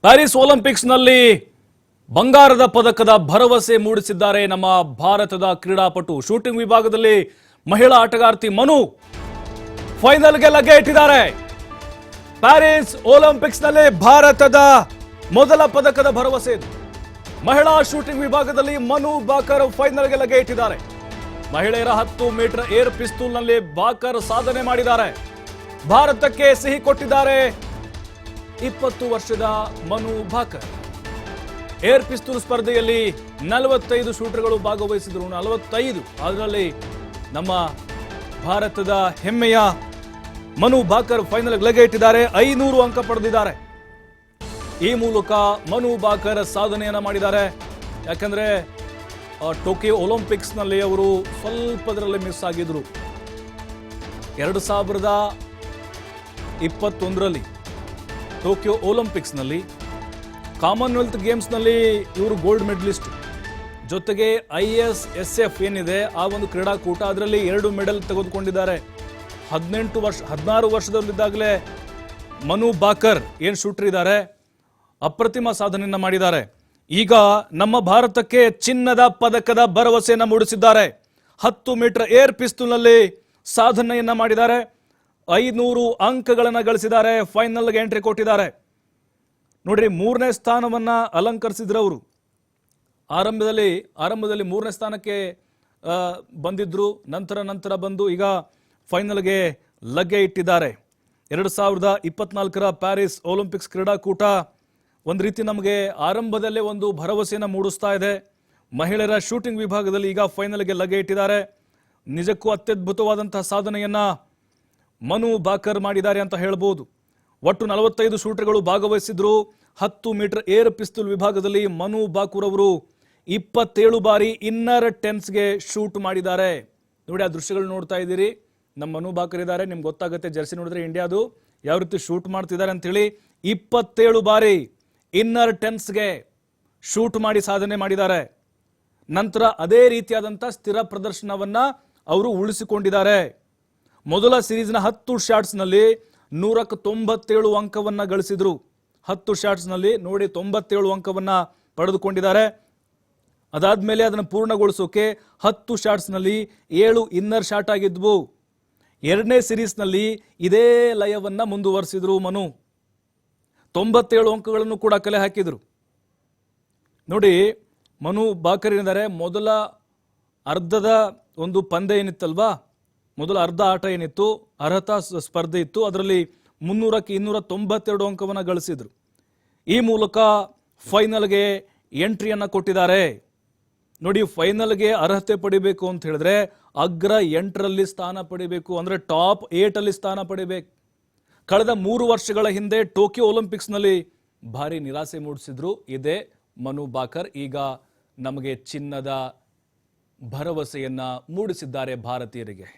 Paris ಒಲಿಂಪಿಕ್ಸ್ನಲ್ಲಿ ಬಂಗಾರದ ಪದಕದ ಭರವಸೆ ಮೂಡಿಸಿದ್ದಾರೆ ನಮ್ಮ ಭಾರತದ ಕ್ರೀಡಾಪಟು. ಶೂಟಿಂಗ್ ವಿಭಾಗದಲ್ಲಿ ಮಹಿಳಾ ಆಟಗಾರ್ತಿ ಮನು ಫೈನಲ್ಗೆ ಲಗ್ಗೆ ಇಟ್ಟಿದ್ದಾರೆ. ಪ್ಯಾರಿಸ್ ಒಲಿಂಪಿಕ್ಸ್ನಲ್ಲಿ ಭಾರತದ ಮೊದಲ ಪದಕದ ಭರವಸೆ ಇದು. ಮಹಿಳಾ ಶೂಟಿಂಗ್ ವಿಭಾಗದಲ್ಲಿ ಮನು ಬಾಕರ್ ಫೈನಲ್ಗೆ ಲಗ್ಗೆ ಇಟ್ಟಿದ್ದಾರೆ. ಮಹಿಳೆಯರ 10 ಮೀಟರ್ ಏರ್ ಪಿಸ್ತೂಲ್ನಲ್ಲಿ ಬಾಕರ್ ಸಾಧನೆ ಮಾಡಿದ್ದಾರೆ. ಭಾರತಕ್ಕೆ ಸಿಹಿ ಕೊಟ್ಟಿದ್ದಾರೆ 20 ವರ್ಷದ ಮನು ಬಾಕರ್. ಏರ್ ಪಿಸ್ತೂಲ್ ಸ್ಪರ್ಧೆಯಲ್ಲಿ 45 ಶೂಟರ್ಗಳು ಭಾಗವಹಿಸಿದರು. 45 ಅದರಲ್ಲಿ ನಮ್ಮ ಭಾರತದ ಹೆಮ್ಮೆಯ ಮನು ಬಾಕರ್ ಫೈನಲ್ ಲಗ್ಗೆ ಇಟ್ಟಿದ್ದಾರೆ. 500 ಅಂಕ ಪಡೆದಿದ್ದಾರೆ. ಈ ಮೂಲಕ ಮನು ಬಾಕರ್ ಸಾಧನೆಯನ್ನ ಮಾಡಿದ್ದಾರೆ. ಯಾಕಂದ್ರೆ ಟೋಕಿಯೋ ಒಲಿಂಪಿಕ್ಸ್ನಲ್ಲಿ ಅವರು ಸ್ವಲ್ಪದರಲ್ಲಿ ಮಿಸ್ ಆಗಿದ್ರು. 2021ರಲ್ಲಿ ಟೋಕಿಯೋ ಒಲಿಂಪಿಕ್ಸ್ನಲ್ಲಿ ಕಾಮನ್ವೆಲ್ತ್ ಗೇಮ್ಸ್ನಲ್ಲಿ ಇವರು ಗೋಲ್ಡ್ ಮೆಡಲಿಸ್ಟ್. ಜೊತೆಗೆ ISSF ಏನಿದೆ ಆ ಒಂದು ಕ್ರೀಡಾಕೂಟ, ಅದರಲ್ಲಿ 2 ಮೆಡಲ್ ತೆಗೆದುಕೊಂಡಿದ್ದಾರೆ. 16 ವರ್ಷದಲ್ಲಿದ್ದಾಗಲೇ ಮನು ಬಾಕರ್ ಏನು ಶೂಟರ್ ಇದ್ದಾರೆ, ಅಪ್ರತಿಮ ಸಾಧನೆಯನ್ನ ಮಾಡಿದ್ದಾರೆ. ಈಗ ನಮ್ಮ ಭಾರತಕ್ಕೆ ಚಿನ್ನದ ಪದಕದ ಭರವಸೆಯನ್ನ ಮೂಡಿಸಿದ್ದಾರೆ. 10 ಮೀಟರ್ ಏರ್ ಪಿಸ್ತೂಲ್ನಲ್ಲಿ ಸಾಧನೆಯನ್ನ ಮಾಡಿದ್ದಾರೆ. 500 ಅಂಕಗಳನ್ನು ಗಳಿಸಿದ್ದಾರೆ. ಫೈನಲ್ಗೆ ಎಂಟ್ರಿ ಕೊಟ್ಟಿದ್ದಾರೆ. ನೋಡ್ರಿ, 3ನೇ ಸ್ಥಾನವನ್ನ ಅಲಂಕರಿಸಿದ್ರು ಅವರು. ಆರಂಭದಲ್ಲಿ 3ನೇ ಸ್ಥಾನಕ್ಕೆ ಬಂದಿದ್ರು. ನಂತರ ಬಂದು ಈಗ ಫೈನಲ್ಗೆ ಲಗ್ಗೆ ಇಟ್ಟಿದ್ದಾರೆ. 2024ರ ಪ್ಯಾರಿಸ್ ಒಲಿಂಪಿಕ್ಸ್ ಕ್ರೀಡಾಕೂಟ ಒಂದು ರೀತಿ ನಮಗೆ ಆರಂಭದಲ್ಲೇ ಒಂದು ಭರವಸೆಯನ್ನು ಮೂಡಿಸ್ತಾ ಇದೆ. ಮಹಿಳೆಯರ ಶೂಟಿಂಗ್ ವಿಭಾಗದಲ್ಲಿ ಈಗ ಫೈನಲ್ಗೆ ಲಗ್ಗೆ ಇಟ್ಟಿದ್ದಾರೆ. ನಿಜಕ್ಕೂ ಅತ್ಯದ್ಭುತವಾದಂತಹ ಸಾಧನೆಯನ್ನ ಮನು ಬಾಕರ್ ಮಾಡಿದ್ದಾರೆ ಅಂತ ಹೇಳ್ಬೋದು. ಒಟ್ಟು 45 ಶೂಟರ್ಗಳು ಭಾಗವಹಿಸಿದ್ರು. 10 ಮೀಟರ್ ಏರ್ ಪಿಸ್ತೂಲ್ ವಿಭಾಗದಲ್ಲಿ ಮನು ಬಾಕರ್ ಅವರು 27 ಬಾರಿ ಇನ್ನರ್ ಟೆನ್ಸ್ಗೆ ಶೂಟ್ ಮಾಡಿದ್ದಾರೆ. ನೋಡಿ, ಆ ದೃಶ್ಯಗಳು ನೋಡ್ತಾ ಇದ್ದೀರಿ. ನಮ್ಮ ಮನು ಬಾಕರ್ ಇದ್ದಾರೆ, ನಿಮ್ಗೆ ಗೊತ್ತಾಗುತ್ತೆ. ಜರ್ಸಿ ನೋಡಿದ್ರೆ ಇಂಡಿಯಾದು ಯಾವ ರೀತಿ ಶೂಟ್ ಮಾಡ್ತಿದ್ದಾರೆ ಅಂತೇಳಿ. 27 ಬಾರಿ ಇನ್ನರ್ ಟೆನ್ಸ್ಗೆ ಶೂಟ್ ಮಾಡಿ ಸಾಧನೆ ಮಾಡಿದ್ದಾರೆ. ನಂತರ ಅದೇ ರೀತಿಯಾದಂಥ ಸ್ಥಿರ ಪ್ರದರ್ಶನವನ್ನ ಅವರು ಉಳಿಸಿಕೊಂಡಿದ್ದಾರೆ. ಮೊದಲ ಸಿರೀಸ್ನ 10 ಶಾಟ್ಸ್ನಲ್ಲಿ 197 ಅಂಕವನ್ನ ಗಳಿಸಿದ್ರು. 10 ಶಾಟ್ಸ್ನಲ್ಲಿ ನೋಡಿ 97 ಅಂಕವನ್ನ ಪಡೆದುಕೊಂಡಿದ್ದಾರೆ. ಅದಾದ್ಮೇಲೆ ಅದನ್ನು ಪೂರ್ಣಗೊಳಿಸೋಕೆ 10 ಶಾಟ್ಸ್ನಲ್ಲಿ 7 ಇನ್ನರ್ ಶಾಟ್ ಆಗಿದ್ವು. 2ನೇ ಸಿರೀಸ್ನಲ್ಲಿ ಇದೇ ಲಯವನ್ನ ಮುಂದುವರಿಸಿದ್ರು. ಮನು 97 ಅಂಕಗಳನ್ನು ಕೂಡ ಕಲೆ ಹಾಕಿದ್ರು. ನೋಡಿ, ಮನು ಬಾಕರ್ ಏನಿದ್ದಾರೆ, ಮೊದಲ ಅರ್ಧದ ಒಂದು ಪಂದ್ಯ ಏನಿತ್ತಲ್ವಾ, ಮೊದಲ ಅರ್ಧ ಆಟ ಏನಿತ್ತು, ಅರ್ಹತಾ ಸ್ಪರ್ಧೆ ಇತ್ತು, ಅದರಲ್ಲಿ 300ಕ್ಕೆ 292 ಅಂಕವನ್ನು ಗಳಿಸಿದ್ರು. ಈ ಮೂಲಕ ಫೈನಲ್ಗೆ ಎಂಟ್ರಿಯನ್ನು ಕೊಟ್ಟಿದ್ದಾರೆ. ನೋಡಿ, ಫೈನಲ್ಗೆ ಅರ್ಹತೆ ಪಡಿಬೇಕು ಅಂತ ಹೇಳಿದ್ರೆ ಅಗ್ರ 8ರಲ್ಲಿ ಸ್ಥಾನ ಪಡಿಬೇಕು, ಅಂದ್ರೆ ಟಾಪ್ 8ಅಲ್ಲಿ ಸ್ಥಾನ ಪಡಿಬೇಕು. ಕಳೆದ 3 ವರ್ಷಗಳ ಹಿಂದೆ ಟೋಕಿಯೋ ಒಲಿಂಪಿಕ್ಸ್ನಲ್ಲಿ ಭಾರಿ ನಿರಾಸೆ ಮೂಡಿಸಿದ್ರು ಇದೇ ಮನು ಬಾಕರ್. ಈಗ ನಮಗೆ ಚಿನ್ನದ ಭರವಸೆಯನ್ನ ಮೂಡಿಸಿದ್ದಾರೆ ಭಾರತೀಯರಿಗೆ.